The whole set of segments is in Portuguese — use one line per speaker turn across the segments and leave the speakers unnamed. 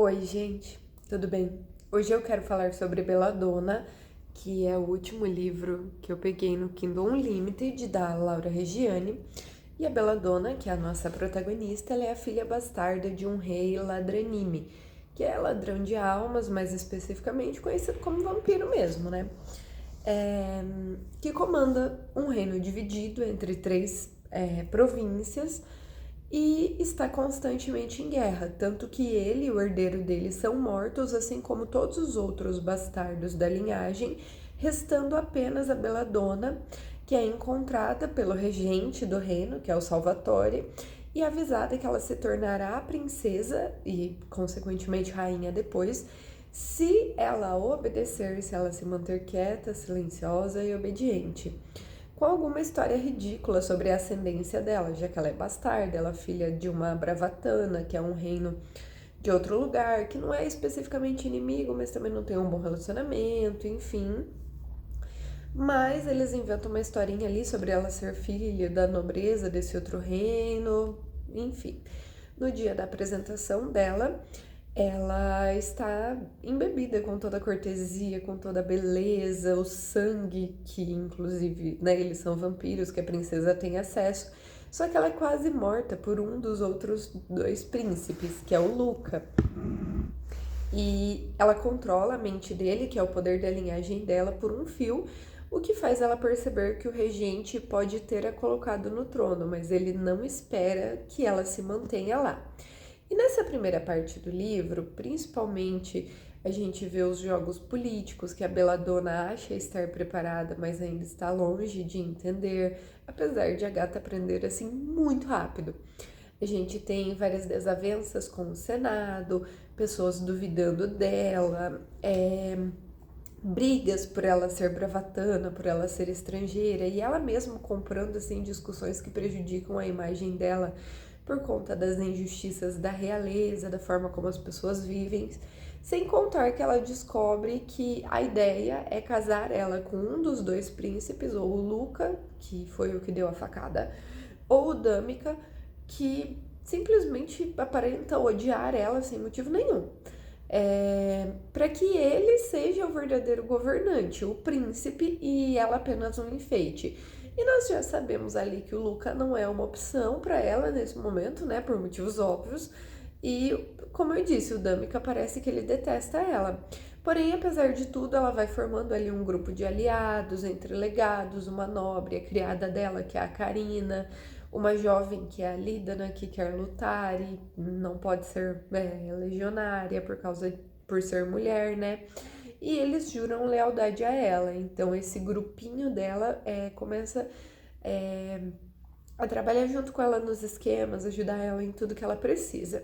Oi, gente, tudo bem? Hoje eu quero falar sobre Belladonna, que é o último livro que eu peguei no Kindle Unlimited da Laura Reggiani. E a Belladonna, que é a nossa protagonista, ela é a filha bastarda de um rei ladranime, que é ladrão de almas, mais especificamente conhecido como vampiro mesmo, né? Que comanda um reino dividido entre três províncias e está constantemente em guerra, tanto que ele e o herdeiro dele são mortos, assim como todos os outros bastardos da linhagem, restando apenas a Belladonna, que é encontrada pelo regente do reino, que é o Salvatore, e avisada que ela se tornará a princesa e, consequentemente, rainha depois, se ela obedecer, se ela se manter quieta, silenciosa e obediente, com alguma história ridícula sobre a ascendência dela, já que ela é bastarda, ela é filha de uma bravatana, que é um reino de outro lugar, que não é especificamente inimigo, mas também não tem um bom relacionamento, enfim. Mas eles inventam uma historinha ali sobre ela ser filha da nobreza desse outro reino, enfim. No dia da apresentação dela, ela está embebida com toda a cortesia, com toda a beleza, o sangue, que inclusive, né, eles são vampiros, que a princesa tem acesso. Só que ela é quase morta por um dos outros dois príncipes, que é o Luca. E ela controla a mente dele, que é o poder da linhagem dela, por um fio, o que faz ela perceber que o regente pode ter a colocado no trono, mas ele não espera que ela se mantenha lá. E nessa primeira parte do livro, principalmente, a gente vê os jogos políticos que a Belladonna acha estar preparada, mas ainda está longe de entender, apesar de a gata aprender assim muito rápido. A gente tem várias desavenças com o Senado, pessoas duvidando dela, brigas por ela ser bravatana, por ela ser estrangeira, e ela mesma comprando assim discussões que prejudicam a imagem dela por conta das injustiças da realeza, da forma como as pessoas vivem, sem contar que ela descobre que a ideia é casar ela com um dos dois príncipes, ou o Luca, que foi o que deu a facada, ou o Dâmica, que simplesmente aparenta odiar ela sem motivo nenhum. Para que ele seja o verdadeiro governante, o príncipe, e ela apenas um enfeite. E nós já sabemos ali que o Luca não é uma opção para ela nesse momento, né, por motivos óbvios. E, como eu disse, o Dâmica parece que ele detesta ela. Porém, apesar de tudo, ela vai formando ali um grupo de aliados, entre legados, uma nobre, a criada dela, que é a Carina, uma jovem que é a Lídana, que quer lutar e não pode ser legionária por ser mulher, né? E eles juram lealdade a ela. Então esse grupinho dela começa a trabalhar junto com ela nos esquemas, ajudar ela em tudo que ela precisa.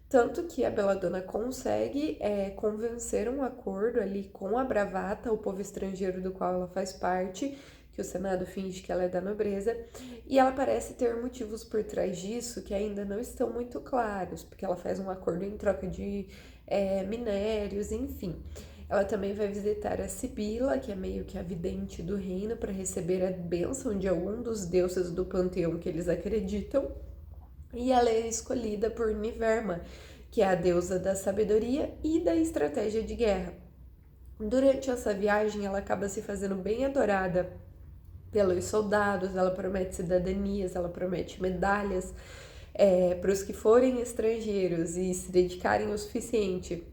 Tanto que a Belladonna consegue convencer um acordo ali com a Bravata, o povo estrangeiro do qual ela faz parte, que o Senado finge que ela é da nobreza, e ela parece ter motivos por trás disso que ainda não estão muito claros, porque ela faz um acordo em troca de minérios, enfim. Ela também vai visitar a Sibila, que é meio que a vidente do reino, para receber a bênção de algum dos deuses do panteão que eles acreditam. E ela é escolhida por Niverma, que é a deusa da sabedoria e da estratégia de guerra. Durante essa viagem, ela acaba se fazendo bem adorada pelos soldados, ela promete cidadanias, ela promete medalhas para os que forem estrangeiros e se dedicarem o suficiente.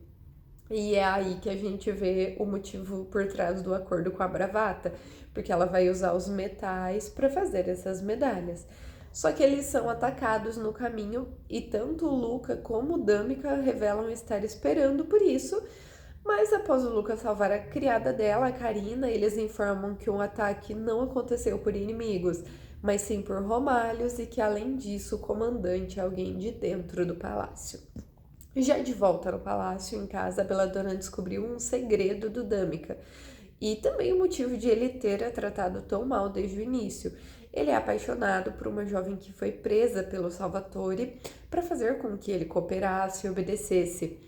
E é aí que a gente vê o motivo por trás do acordo com a Bravata, porque ela vai usar os metais para fazer essas medalhas. Só que eles são atacados no caminho e tanto o Luca como o Dâmica revelam estar esperando por isso, mas após o Luca salvar a criada dela, a Carina, eles informam que um ataque não aconteceu por inimigos, mas sim por romalhos e que além disso o comandante é alguém de dentro do palácio. Já de volta no palácio, em casa, a Belladonna descobriu um segredo do Dâmica e também o motivo de ele ter a tratado tão mal desde o início. Ele é apaixonado por uma jovem que foi presa pelo Salvatore para fazer com que ele cooperasse e obedecesse.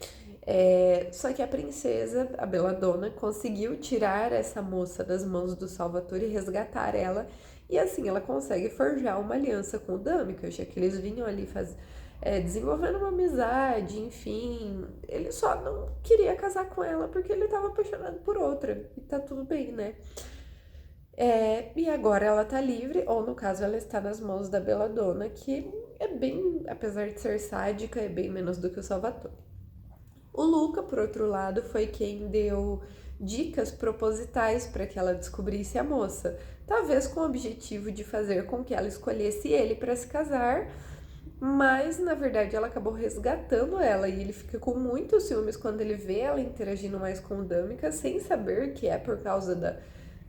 Só que a princesa, a Belladonna, conseguiu tirar essa moça das mãos do Salvatore e resgatar ela, e assim ela consegue forjar uma aliança com o Dâmica, já que eles vinham ali desenvolvendo uma amizade, enfim. Ele só não queria casar com ela porque ele estava apaixonado por outra. E tá tudo bem, né? E agora ela tá livre, ou no caso ela está nas mãos da Belladonna, que é bem, apesar de ser sádica, é bem menos do que o Salvatore. O Luca, por outro lado, foi quem deu dicas propositais para que ela descobrisse a moça, talvez com o objetivo de fazer com que ela escolhesse ele para se casar, mas na verdade ela acabou resgatando ela e ele fica com muitos ciúmes quando ele vê ela interagindo mais com o Dâmica, sem saber que é por causa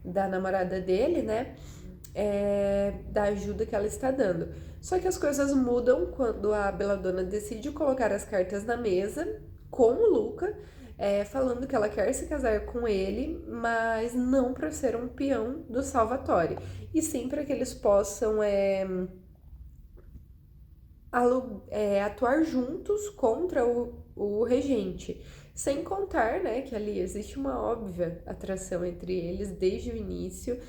da namorada dele, né? Da ajuda que ela está dando. Só que as coisas mudam quando a Belladonna decide colocar as cartas na mesa com o Luca, falando que ela quer se casar com ele, mas não para ser um peão do Salvatore, e sim para que eles possam atuar juntos contra o regente. Sem contar, né, que ali existe uma óbvia atração entre eles desde o início,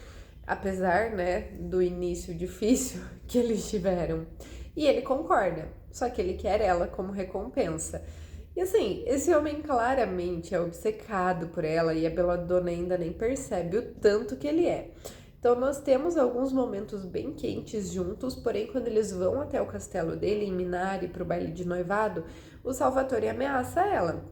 apesar, né, do início difícil que eles tiveram. E ele concorda, só que ele quer ela como recompensa. E assim, esse homem claramente é obcecado por ela e a Belladonna ainda nem percebe o tanto que ele é. Então nós temos alguns momentos bem quentes juntos, porém quando eles vão até o castelo dele, em Minari, para o baile de noivado, o Salvatore ameaça ela,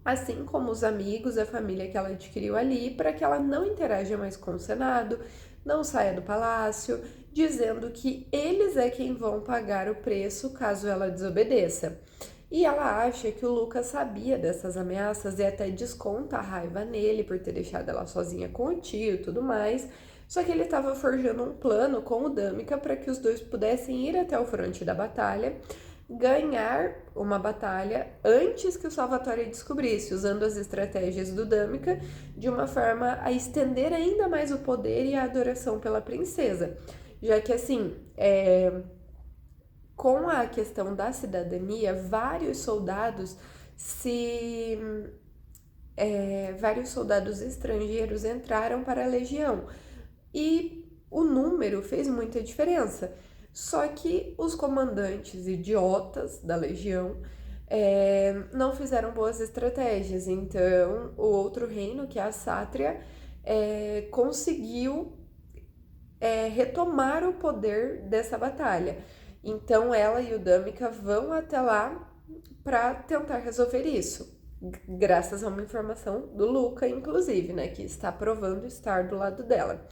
assim como os amigos, a família que ela adquiriu ali, para que ela não interaja mais com o Senado, não saia do palácio, dizendo que eles é quem vão pagar o preço caso ela desobedeça. E ela acha que o Lucas sabia dessas ameaças e até desconta a raiva nele por ter deixado ela sozinha com o tio e tudo mais. Só que ele estava forjando um plano com o Dâmica para que os dois pudessem ir até o fronte da batalha, ganhar uma batalha antes que o Salvatore descobrisse, usando as estratégias do Dâmica de uma forma a estender ainda mais o poder e a adoração pela princesa. Já que assim, com a questão da cidadania, vários soldados estrangeiros entraram para a legião e o número fez muita diferença. Só que os comandantes idiotas da legião não fizeram boas estratégias. Então, o outro reino, que é a Sátria, conseguiu retomar o poder dessa batalha. Então, ela e o Dâmica vão até lá para tentar resolver isso, graças a uma informação do Luca, inclusive, né, que está provando estar do lado dela.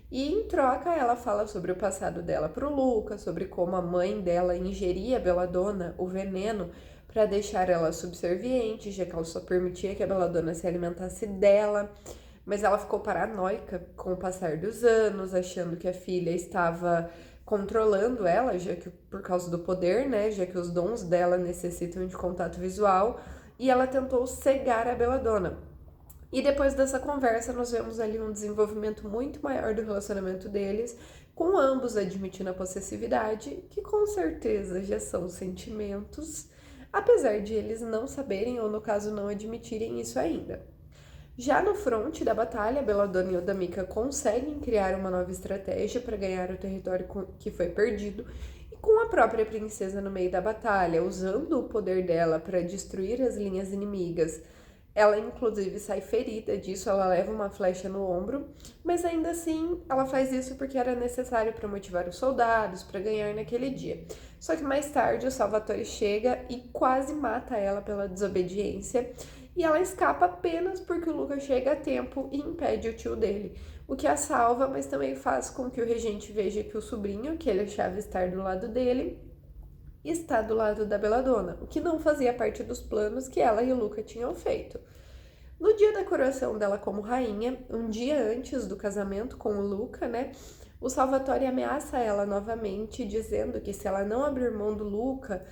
E em troca, ela fala sobre o passado dela pro Luca, sobre como a mãe dela ingeria a Belladonna, o veneno, para deixar ela subserviente, já que ela só permitia que a Belladonna se alimentasse dela. Mas ela ficou paranoica com o passar dos anos, achando que a filha estava controlando ela, já que por causa do poder, né, já que os dons dela necessitam de contato visual, e ela tentou cegar a Belladonna. E depois dessa conversa, nós vemos ali um desenvolvimento muito maior do relacionamento deles, com ambos admitindo a possessividade, que com certeza já são sentimentos, apesar de eles não saberem, ou no caso não admitirem isso ainda. Já no fronte da batalha, Belladonna e o Dâmica conseguem criar uma nova estratégia para ganhar o território que foi perdido, e com a própria princesa no meio da batalha, usando o poder dela para destruir as linhas inimigas. Ela, inclusive, sai ferida disso, ela leva uma flecha no ombro, mas ainda assim ela faz isso porque era necessário para motivar os soldados, para ganhar naquele dia. Só que mais tarde o Salvatore chega e quase mata ela pela desobediência, e ela escapa apenas porque o Luca chega a tempo e impede o tio dele, o que a salva, mas também faz com que o regente veja que o sobrinho, que ele achava estar do lado dele, está do lado da Belladonna, o que não fazia parte dos planos que ela e o Luca tinham feito. No dia da coroação dela como rainha, um dia antes do casamento com o Luca, né, o Salvatore ameaça ela novamente, dizendo que se ela não abrir mão do Luca,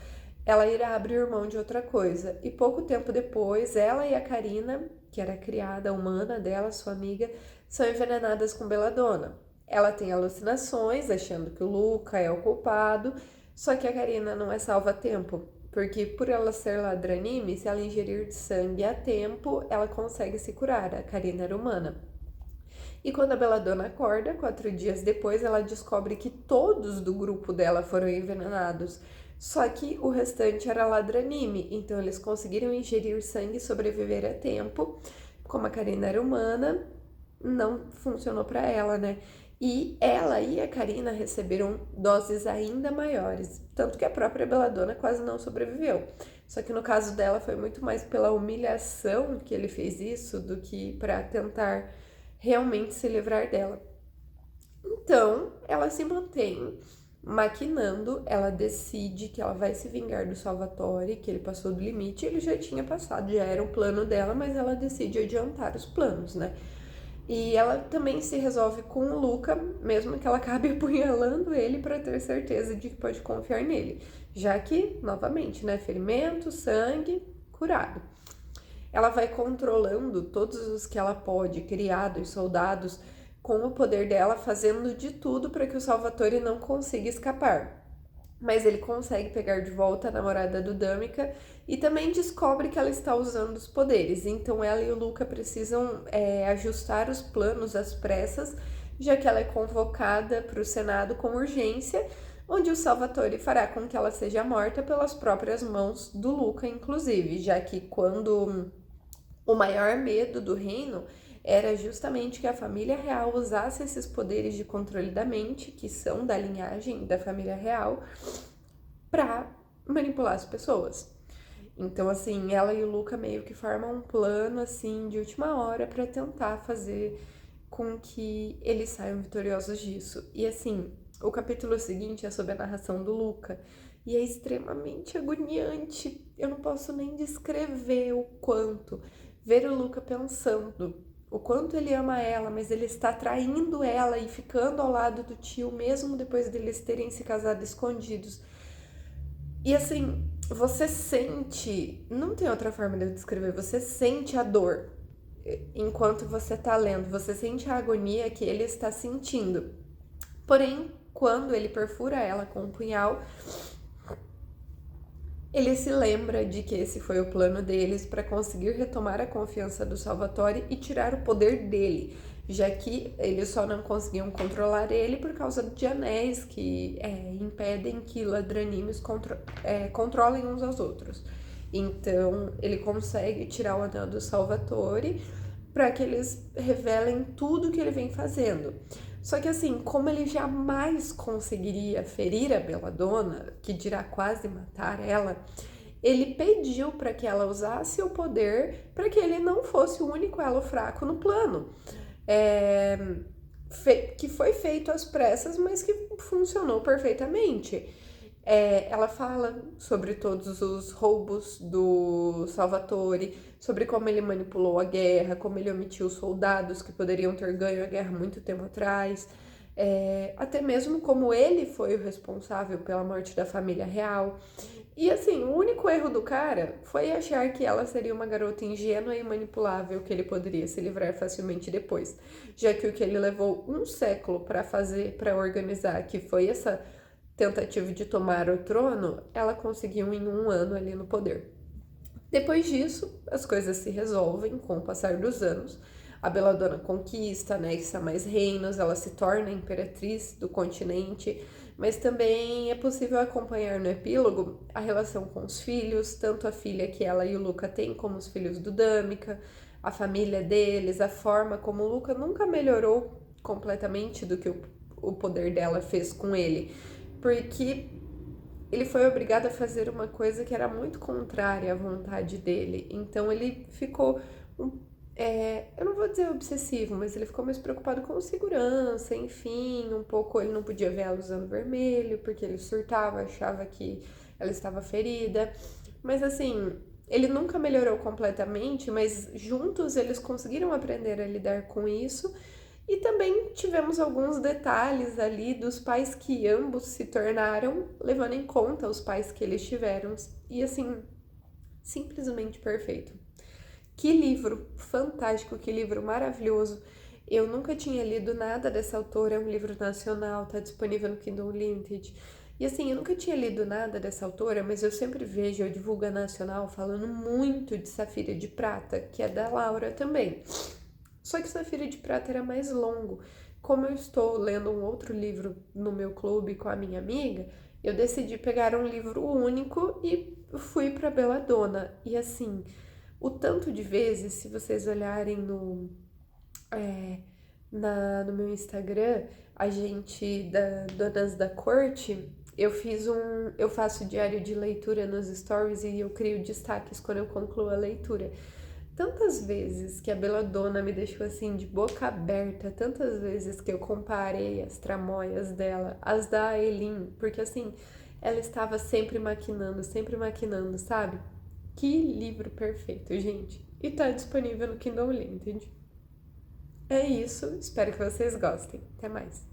ela irá abrir mão de outra coisa. E pouco tempo depois, ela e a Carina, que era a criada humana dela, sua amiga, são envenenadas com Belladonna. Ela tem alucinações, achando que o Luca é o culpado, só que a Carina não é salva a tempo, porque por ela ser ladranime, se ela ingerir sangue a tempo, ela consegue se curar. A Carina era humana. E quando a Belladonna acorda, 4 dias depois, ela descobre que todos do grupo dela foram envenenados. Só que o restante era ladranime, então eles conseguiram ingerir sangue e sobreviver a tempo. Como a Karina era humana, não funcionou para ela, né? E ela e a Karina receberam doses ainda maiores, tanto que a própria Belladonna quase não sobreviveu. Só que no caso dela foi muito mais pela humilhação que ele fez isso do que para tentar realmente se livrar dela. Então, ela se mantém maquinando, ela decide que ela vai se vingar do Salvatore, que ele passou do limite, ele já tinha passado, já era o plano dela, mas ela decide adiantar os planos, né? E ela também se resolve com o Luca, mesmo que ela acabe apunhalando ele para ter certeza de que pode confiar nele, já que, novamente, né, ferimento, sangue, curado. Ela vai controlando todos os que ela pode, criados, soldados, com o poder dela, fazendo de tudo para que o Salvatore não consiga escapar. Mas ele consegue pegar de volta a namorada do Damica e também descobre que ela está usando os poderes. Então ela e o Luca precisam ajustar os planos às pressas, já que ela é convocada para o Senado com urgência, onde o Salvatore fará com que ela seja morta pelas próprias mãos do Luca, inclusive, já que quando o maior medo do reino era justamente que a família real usasse esses poderes de controle da mente, que são da linhagem da família real, para manipular as pessoas. Então, assim, ela e o Luca meio que formam um plano, assim, de última hora para tentar fazer com que eles saiam vitoriosos disso. E, assim, o capítulo seguinte é sobre a narração do Luca e é extremamente agoniante. Eu não posso nem descrever o quanto. Ver o Luca pensando o quanto ele ama ela, mas ele está traindo ela e ficando ao lado do tio, mesmo depois deles terem se casado escondidos. E assim, você sente, não tem outra forma de eu descrever, você sente a dor enquanto você tá lendo, você sente a agonia que ele está sentindo. Porém, quando ele perfura ela com um punhal, ele se lembra de que esse foi o plano deles para conseguir retomar a confiança do Salvatore e tirar o poder dele, já que eles só não conseguiam controlar ele por causa de anéis que impedem que ladranimes controlem uns aos outros. Então ele consegue tirar o anel do Salvatore para que eles revelem tudo que ele vem fazendo. Só que assim, como ele jamais conseguiria ferir a Belladonna, que dirá quase matar ela, ele pediu para que ela usasse o poder para que ele não fosse o único elo fraco no plano. Que foi feito às pressas, mas que funcionou perfeitamente. Ela fala sobre todos os roubos do Salvatore, sobre como ele manipulou a guerra, como ele omitiu soldados que poderiam ter ganho a guerra muito tempo atrás, até mesmo como ele foi o responsável pela morte da família real. E assim, o único erro do cara foi achar que ela seria uma garota ingênua e manipulável que ele poderia se livrar facilmente depois, já que o que ele levou um século para fazer, para organizar, que foi essa tentativa de tomar o trono, ela conseguiu em 1 ano ali no poder. Depois disso, as coisas se resolvem com o passar dos anos. A Belladonna conquista, anexa mais reinos, ela se torna imperatriz do continente, mas também é possível acompanhar no epílogo a relação com os filhos, tanto a filha que ela e o Luca têm, como os filhos do Damica, a família deles, a forma como o Luca nunca melhorou completamente do que o poder dela fez com ele, porque ele foi obrigado a fazer uma coisa que era muito contrária à vontade dele. Então ele ficou, eu não vou dizer obsessivo, mas ele ficou mais preocupado com segurança, enfim, um pouco ele não podia ver ela usando vermelho, porque ele surtava, achava que ela estava ferida. Mas assim, ele nunca melhorou completamente, mas juntos eles conseguiram aprender a lidar com isso. E também tivemos alguns detalhes ali dos pais que ambos se tornaram, levando em conta os pais que eles tiveram. E assim, simplesmente perfeito. Que livro fantástico, que livro maravilhoso. Eu nunca tinha lido nada dessa autora, é um livro nacional, tá disponível no Kindle Unlimited. E assim, eu nunca tinha lido nada dessa autora, mas eu sempre vejo a Divulga Nacional falando muito de Safira de Prata, que é da Laura também. Só que Safira de Prata era mais longo. Como eu estou lendo um outro livro no meu clube com a minha amiga, eu decidi pegar um livro único e fui para Belladonna. E assim, o tanto de vezes, se vocês olharem é, no meu Instagram, a gente da Donas da Corte, eu faço diário de leitura nos stories e eu crio destaques quando eu concluo a leitura. Tantas vezes que a Belladonna me deixou assim de boca aberta, tantas vezes que eu comparei as tramóias dela, as da Eileen, porque assim, ela estava sempre maquinando, sabe? Que livro perfeito, gente. E tá disponível no Kindle Unlimited. É isso, espero que vocês gostem. Até mais.